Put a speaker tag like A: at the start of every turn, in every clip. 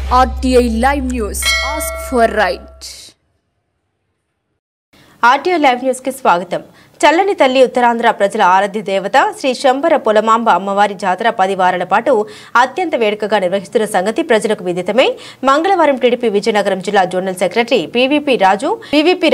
A: RTI Live News. Ask for right.
B: RTI Live News की स्वागतम. చల్లని తల్లి ఉత్తరాంధ్ర ప్రజల ఆరాధ్య దేవత శ్రీ శంబర పొలమాంబ అమ్మవారి జాతర 10 వారాల పాటు అత్యంత వేడుకగా నిర్వహిస్తున్న సంగతి ప్రజలకు విదితమే. మంగళవారం టీడీపీ విజయనగరం జిల్లా జోనల్ సెక్రటరీ పీవీపీ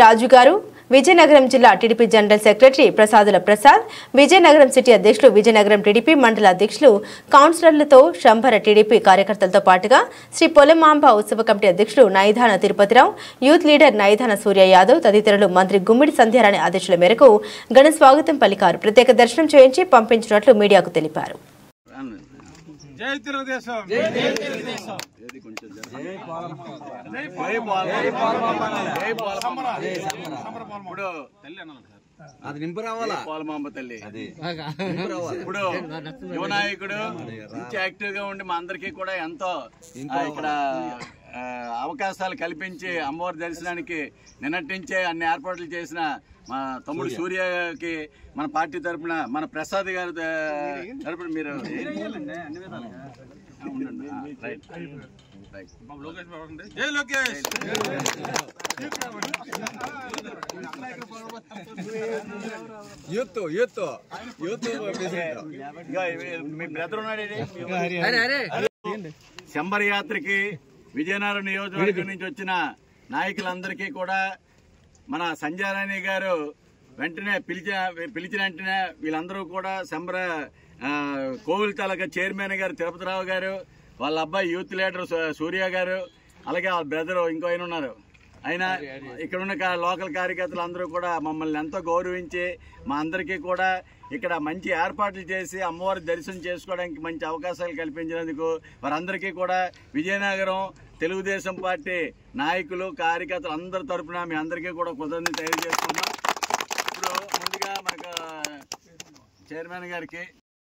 B: రాజు గారు, విజయనగరం జిల్లా TDP general secretary Prasadula Prasad, Vizianagaram city అధ్యక్షులు, విజయనగరం టీడీపీ మండల అధ్యక్షులు, కౌన్సిలర్లతో శంబర టీడీపీ కార్యకర్తలతో పాటుగా శ్రీ పొలమాంబ ఉత్సవ కమిటీ అధ్యక్షులు నైధాన తిరుపతిరావు, యూత్ లీడర్ నైధాన సూర్య యాదవ్ తదితరులు మంత్రి గుమ్మిడి సంధ్యారాణి ఆదేశాల మేరకు ఘన స్వాగతం పలికారు. ప్రత్యేక దర్శనం చేయించి పంపించినట్లు మీడియాకు తెలిపారు.
C: జై తెలుగుదేశం.
D: అది నింపు రావాలా
C: పోలమాంబ తల్లి ఇప్పుడు యువ నాయకుడు మంచి యాక్టివ్ గా ఉండి మా అందరికీ కూడా ఎంతో ఇక్కడ అవకాశాలు కల్పించి అమ్మవారి దర్శనానికి నిన్నటించే అన్ని ఏర్పాట్లు చేసిన మా తమ్ముడు సూర్యకి మన పార్టీ తరఫున మన ప్రసాద్ గారి తరఫున మీరు జై లోకేష్. మీ బ్రదర్ ఉన్నాడు. శంబర యాత్రకి విజయనగరం నియోజకవర్గం నుంచి వచ్చిన నాయకులందరికీ కూడా మన సంధ్యారాణి గారు వెంటనే పిలిచిన వెంటనే వీళ్ళందరూ కూడా శంబర కోవిల్ తాలూకా చైర్మన్ గారు తిరుపతిరావు గారు, వాళ్ళ అబ్బాయి యూత్ లీడర్ సూర్య గారు, అలాగే వాళ్ళ బ్రదర్ ఇంకో ఆయన ఉన్నారు. ఆయన ఇక్కడ ఉన్న లోకల్ కార్యకర్తలు అందరూ కూడా మమ్మల్ని ఎంతో గౌరవించి మా అందరికీ కూడా ఇక్కడ మంచి ఏర్పాట్లు చేసి అమ్మవారి దర్శనం చేసుకోవడానికి మంచి అవకాశాలు కల్పించినందుకు వారందరికీ కూడా విజయనగరం తెలుగుదేశం పార్టీ నాయకులు కార్యకర్తలు అందరి తరఫున మీ అందరికీ కూడా కృతజ్ఞతలు తెలియజేస్తున్నాం. ఇప్పుడు ముందుగా మనకు చైర్మన్ గారికి